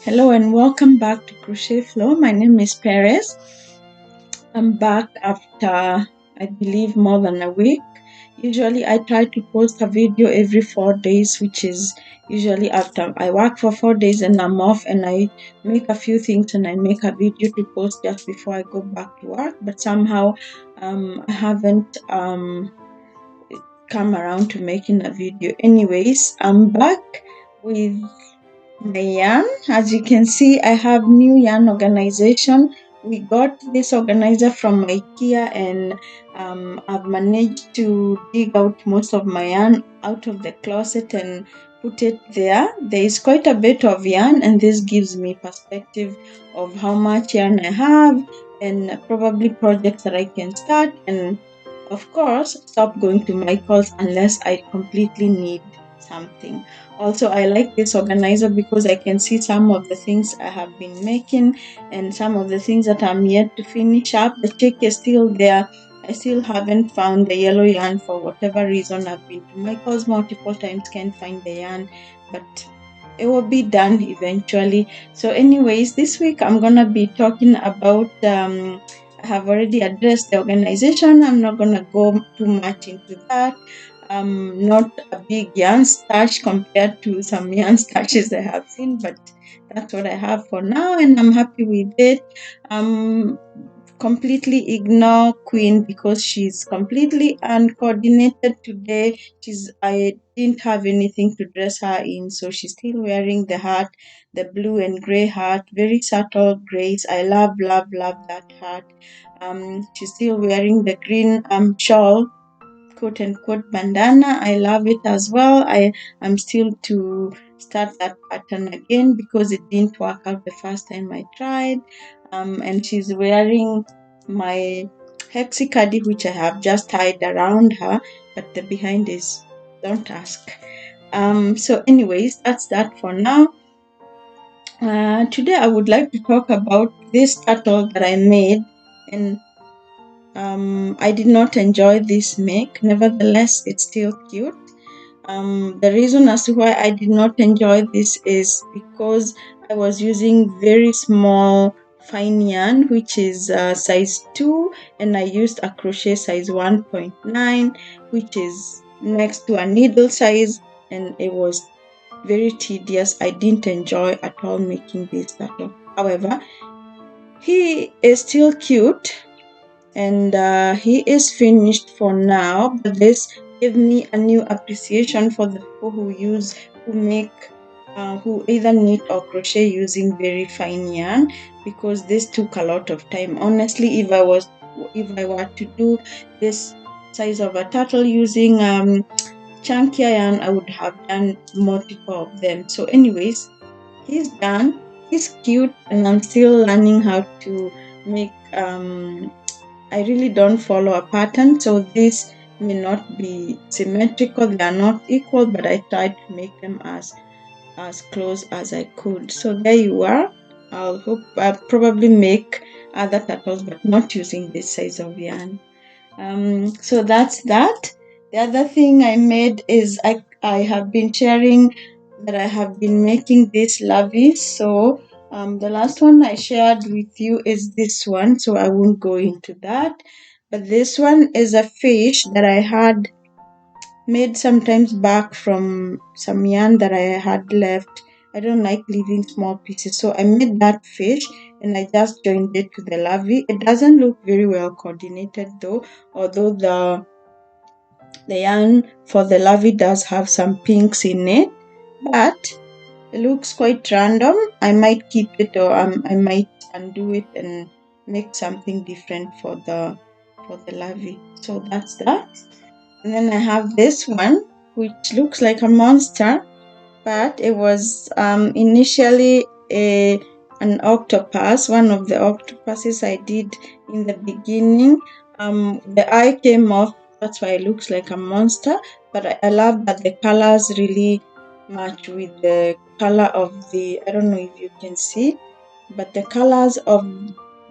Hello and welcome back to Crochet Flow. My name is Perez. I'm back after, I believe, more than a week. Usually I try to post a video every 4 days, which is usually after I work for 4 days and I'm off and I make a few things and I make a video to post just before I go back to work. But somehow I haven't come around to making a video. Anyways, I'm back with my yarn. As you can see, I have new yarn organization. We got this organizer from IKEA and I've managed to dig out most of my yarn out of the closet and put it there. There is quite a bit of yarn and this gives me perspective of how much yarn I have and probably projects that I can start, and of course stop going to Michael's unless I completely need something. Also, I like this organizer because I can see some of the things I have been making and some of the things that I'm yet to finish up. The check is still there. I still haven't found the yellow yarn for whatever reason. I've been to Michael's multiple times, can't find the yarn, but it will be done eventually. So anyways, this week I'm gonna be talking about I have already addressed the organization. I'm not gonna go too much into that. Not a big yarn stash compared to some yarn stashes I have seen, but that's what I have for now and I'm happy with it. Completely ignore Queen because she's completely uncoordinated today. I didn't have anything to dress her in, so she's still wearing the hat, the blue and gray hat, very subtle grays. I love that hat. She's still wearing the green shawl, quote unquote bandana. I love it as well. I'm still to start that pattern again because it didn't work out the first time I tried. And she's wearing my hexie caddy, which I have just tied around her, but the behind is, don't ask. So anyways, that's that for now. Today I would like to talk about this turtle that I made, and I did not enjoy this make. Nevertheless, it's still cute. The reason as to why I did not enjoy this is because I was using very small fine yarn, which is size 2, and I used a crochet size 1.9, which is next to a needle size, and it was very tedious. I didn't enjoy at all making this turtle. However, he is still cute and he is finished for now, but this gave me a new appreciation for the people who either knit or crochet using very fine yarn, because this took a lot of time. Honestly, if I were to do this size of a turtle using chunkier yarn, I would have done multiple of them. So anyways, he's done. He's cute, and I'm still learning how to make I really don't follow a pattern, so this may not be symmetrical, they are not equal, but I tried to make them as close as I could. So there you are. I'll probably make other turtles, but not using this size of yarn. So that's that. The other thing I made is I have been sharing that I have been making this Lovies. So the last one I shared with you is this one, so I won't go into that. But this one is a fish that I had made sometimes back from some yarn that I had left. I don't like leaving small pieces, so I made that fish and I just joined it to the lovey. It doesn't look very well coordinated though, although the yarn for the lovey does have some pinks in it, but it looks quite random. I might keep it, or I might undo it and make something different for the lovey. So that's that. And then I have this one, which looks like a monster, but it was initially an octopus, one of the octopuses I did in the beginning. The eye came off, that's why it looks like a monster, but I love that the colors really match with the color of the, I don't know if you can see, but the colors of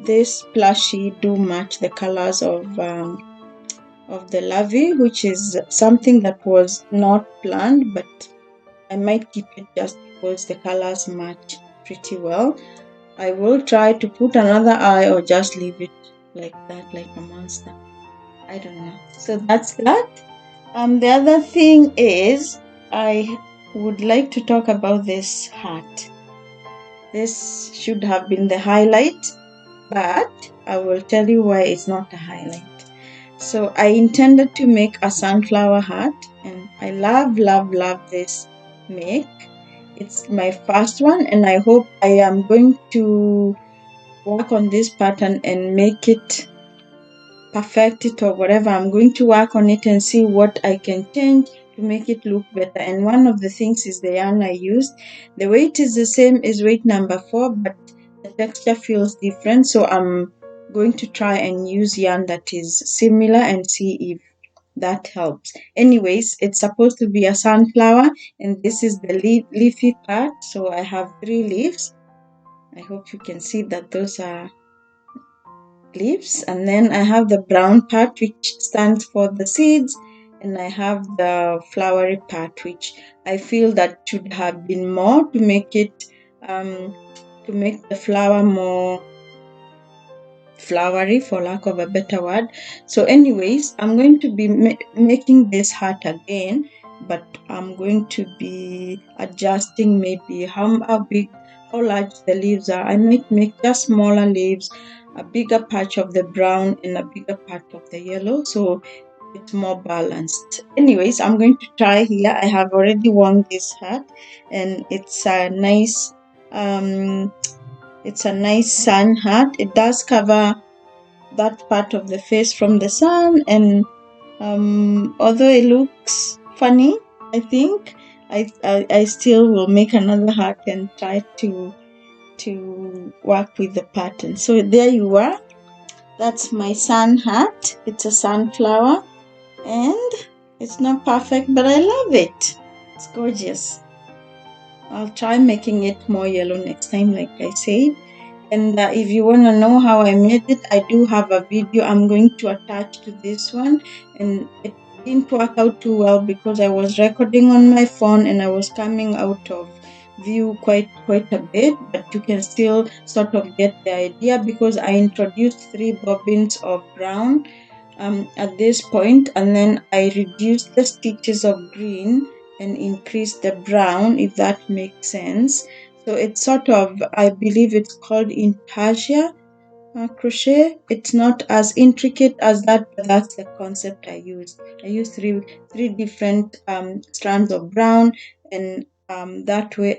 this plushie do match the colors of the lovey, which is something that was not planned, but I might keep it just because the colors match pretty well. I will try to put another eye or just leave it like that, like a monster. I don't know. So that's that. The other thing is I would like to talk about this hat. This should have been the highlight, but I will tell you why it's not a highlight. So I intended to make a sunflower hat, and I love this make. It's my first one, and I hope I am going to work on this pattern and make it perfect it or whatever. I'm going to work on it and see what I can change to make it look better. And one of the things is the yarn I used. The weight is the same as weight number 4, but the texture feels different. So I'm going to try and use yarn that is similar and see if that helps. Anyways, it's supposed to be a sunflower, and this is the leafy part. So I have 3 leaves. I hope you can see that those are leaves, and then I have the brown part which stands for the seeds, and I have the flowery part which I feel that should have been more to make it to make the flower more flowery, for lack of a better word. So anyways, I'm going to be making this hat again, but I'm going to be adjusting maybe how big, how large the leaves are. I might make just smaller leaves, a bigger patch of the brown and a bigger part of the yellow, so it's more balanced. Anyways, I'm going to try here. I have already worn this hat, and it's a nice sun hat. It does cover that part of the face from the sun, and although it looks funny, I think I still will make another hat and try to work with the pattern. So there you are. That's my sun hat. It's a sunflower, and it's not perfect, but I love it. It's gorgeous. I'll try making it more yellow next time, like I said. And if you want to know how I made it, I do have a video I'm going to attach to this one. And it didn't work out too well because I was recording on my phone and I was coming out of view quite a bit, but you can still sort of get the idea because I introduced 3 bobbins of brown at this point, and then I reduced the stitches of green and increased the brown, if that makes sense. So it's sort of, I believe it's called intarsia crochet. It's not as intricate as that, but that's the concept I used. I used three different strands of brown, and that way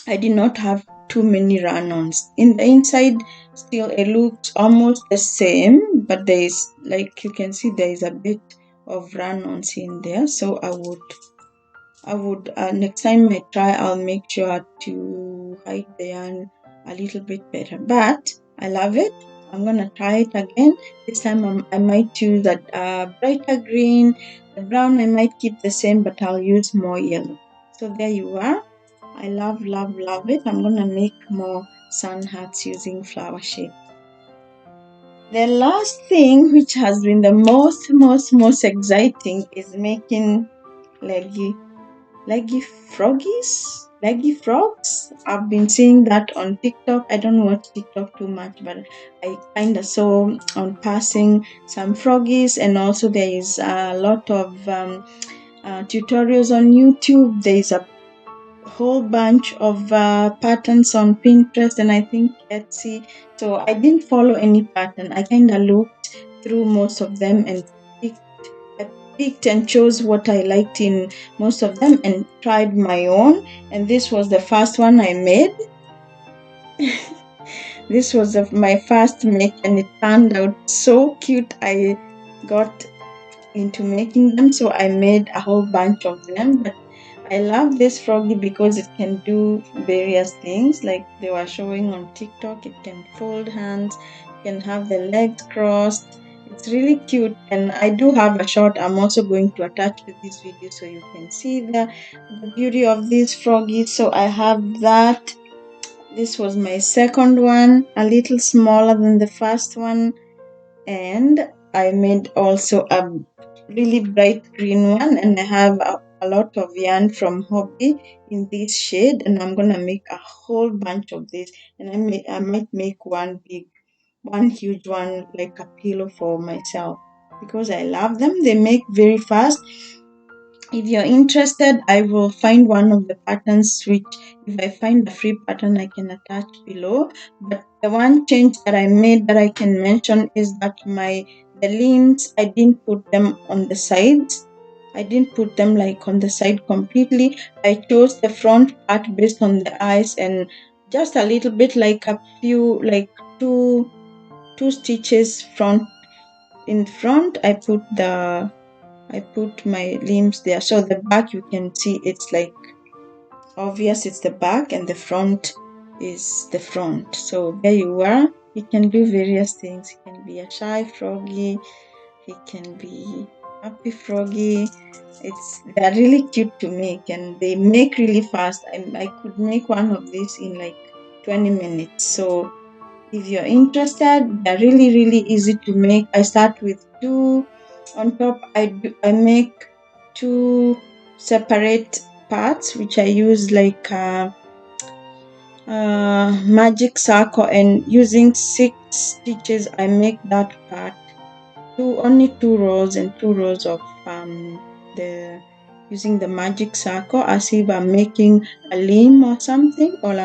I did not have too many run-ons. In the inside, still it looks almost the same, but there is, like you can see, there is a bit of run-ons in there. So I would next time I try, I'll make sure to hide the yarn a little bit better. But I love it. I'm gonna try it again. This time I might use a brighter green. The brown I might keep the same, but I'll use more yellow. So there you are. I love it. I'm gonna make more sun hats using flower shape. The last thing, which has been the most exciting, is making leggy froggies, leggy frogs. I've been seeing that on TikTok. I don't watch TikTok too much, but I kind of saw on passing some froggies, and also there is a lot of tutorials on YouTube. There is a whole bunch of patterns on Pinterest and I think Etsy. So I didn't follow any pattern. I kind of looked through most of them and picked and chose what I liked in most of them and tried my own. And this was the first one I made. This was my first make, and it turned out so cute. I got into making them, so I made a whole bunch of them. But I love this froggy because it can do various things, like they were showing on TikTok. It can fold hands, it can have the legs crossed. It's really cute, and I do have a shot I'm also going to attach to this video so you can see the beauty of these froggies. So I have that. This was my second one, a little smaller than the first one, and I made also a really bright green one, and I have a lot of yarn from Hobby in this shade, and I'm gonna make a whole bunch of this, and I might make one huge one, like a pillow for myself, because I love them. They make very fast. If you're interested, I will find one of the patterns, which if I find a free pattern, I can attach below. But the one change that I made that I can mention is that the limbs, I didn't put them on the sides. I didn't put them like on the side completely. I chose the front part based on the eyes, and just a little bit, like a few, like two stitches in front. I put my limbs there. So the back, you can see it's like obvious it's the back, and the front is the front. So there you are. He can do various things. He can be a shy froggy. He can be happy froggy. They're really cute to make, and they make really fast. I could make one of these in like 20 minutes. So if you're interested, they're really, really easy to make. I start with two. On top, I make two separate parts, which I use like magic circle, and using 6 stitches, I make that part. Only 2 rows and 2 rows of the using the magic circle, as if I'm making a limb or something, or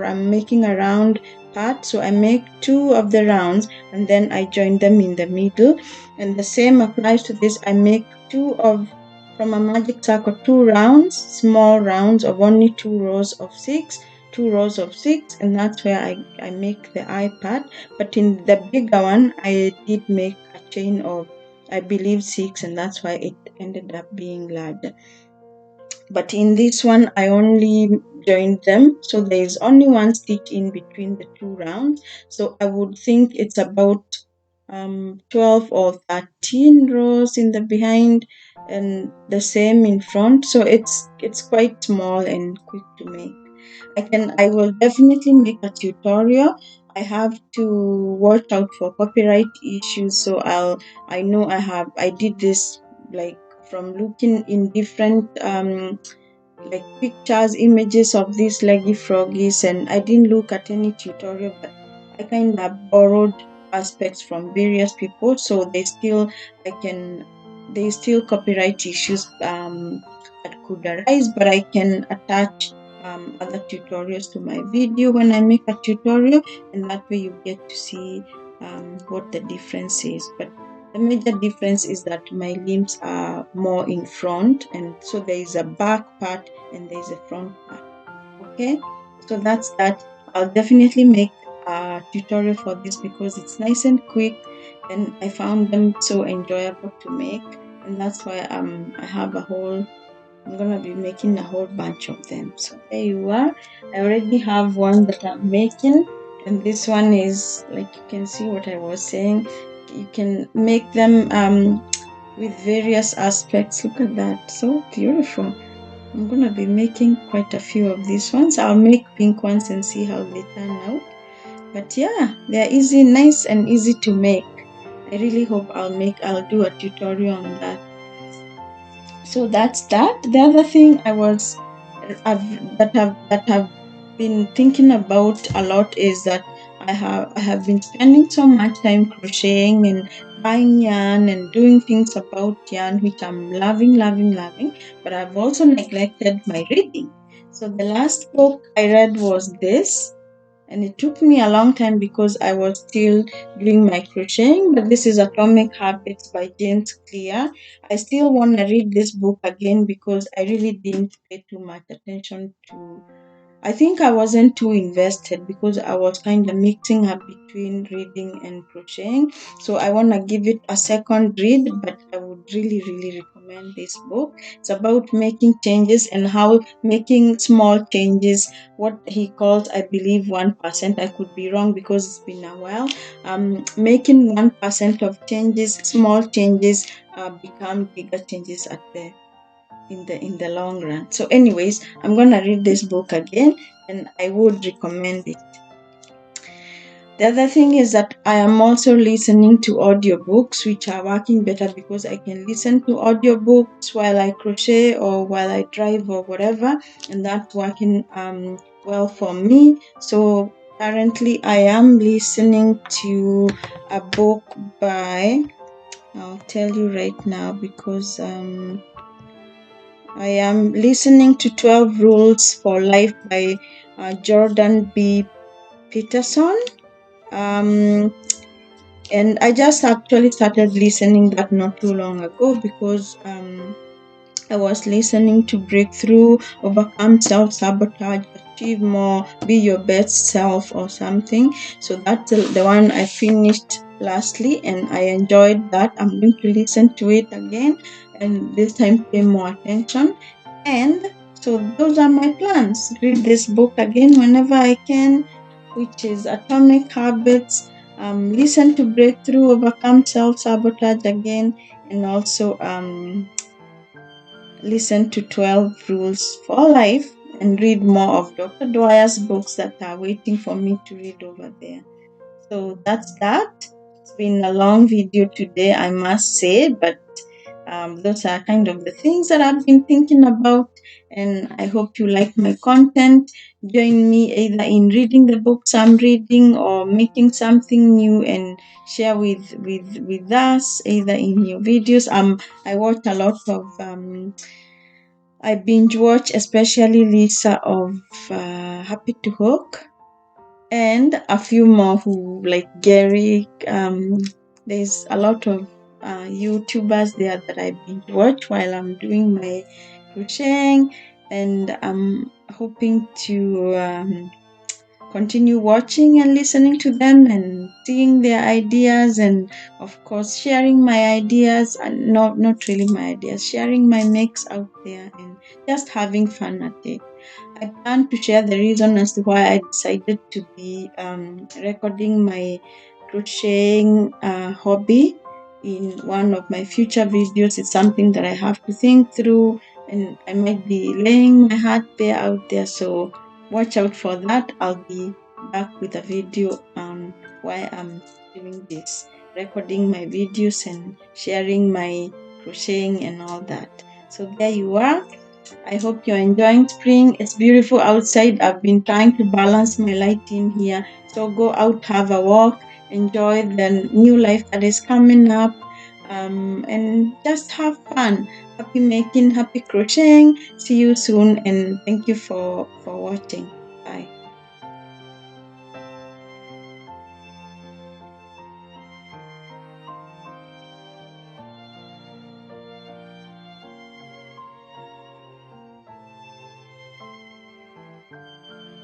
I'm making a round part. So I make 2 of the rounds, and then I join them in the middle. And the same applies to this. I make from a magic circle, 2 rounds, small rounds of only 2 rows of 6, 2 rows of 6, and that's where I make the eye part. But in the bigger one, I did make a chain of, I believe, 6, and that's why it ended up being larger. But in this one, I only joined them, so there is only 1 stitch in between the 2 rounds. So I would think it's about 12 or 13 rows in the behind, and the same in front. So it's quite small and quick to make. I will definitely make a tutorial. I have to watch out for copyright issues, so I did this like from looking in different like pictures, images of these leggy froggies, and I didn't look at any tutorial, but I kind of borrowed aspects from various people, so they still copyright issues that could arise, but I can attach other tutorials to my video when I make a tutorial, and that way you get to see what the difference is. But the major difference is that my limbs are more in front, and so there is a back part and there is a front part. Okay, so that's that. I'll definitely make a tutorial for this because it's nice and quick, and I found them so enjoyable to make, and that's why I'm gonna be making a whole bunch of them. So there you are. I already have one that I'm making, and this one is, like, you can see what I was saying. You can make them with various aspects. Look at that, so beautiful. I'm gonna be making quite a few of these ones. I'll make pink ones and see how they turn out. But yeah, they're easy, nice and easy to make. I really hope I'll do a tutorial on that. So that's that. The other thing that I've been thinking about a lot is that I have been spending so much time crocheting and buying yarn and doing things about yarn, which I'm loving, loving, loving. But I've also neglected my reading. So the last book I read was this, and it took me a long time because I was still doing my crocheting, but this is Atomic Habits by James Clear. I still want to read this book again because I really didn't pay too much attention to. I think I wasn't too invested because I was kind of mixing up between reading and crocheting. So I want to give it a second read, but I would really, really recommend this book. It's about making changes and how making small changes, what he calls, I believe, 1%. I could be wrong because it's been a while. Making 1% of changes, small changes, become bigger changes in the long run. So anyways, I'm gonna read this book again, and I would recommend it. The other thing is that I am also listening to audiobooks, which are working better because I can listen to audiobooks while I crochet or while I drive or whatever, and that's working well for me. So currently I am listening to a book by, I'll tell you right now, because I am listening to 12 Rules for Life by Jordan B. Peterson. Um, and I just actually started listening that not too long ago because I was listening to Breakthrough, Overcome Self Sabotage, Achieve More, Be Your Best Self, or something. So that's the one I finished lastly, and I enjoyed that. I'm going to listen to it again, and this time pay more attention. And so those are my plans. Read this book again whenever I can, which is Atomic Habits. Listen to Breakthrough, Overcome Self Sabotage again, and also listen to 12 Rules for Life and read more of Dr. Dwyer's books that are waiting for me to read over there. So that's that. It's been a long video today, I must say, but those are kind of the things that I've been thinking about, and I hope you like my content. Join me either in reading the books I'm reading or making something new and share with us either in your videos. I watch a lot of I binge watch, especially Lisa of Happy to Hook, and a few more who like Gary. There's a lot of YouTubers there that I binge watch while I'm doing my crocheting, and I'm hoping to continue watching and listening to them and seeing their ideas, and of course sharing my ideas, and not really my ideas, sharing my mix out there and just having fun at it. I plan to share the reason as to why I decided to be recording my crocheting hobby in one of my future videos. It's something that I have to think through, and I might be laying my heart there out there. So watch out for that. I'll be back with a video on why I'm doing this, recording my videos and sharing my crocheting and all that. So there you are. I hope you're enjoying spring. It's beautiful outside. I've been trying to balance my light in here. So go out, have a walk, enjoy the new life that is coming up, and just have fun. Happy making, happy crocheting. See you soon, and thank you for watching.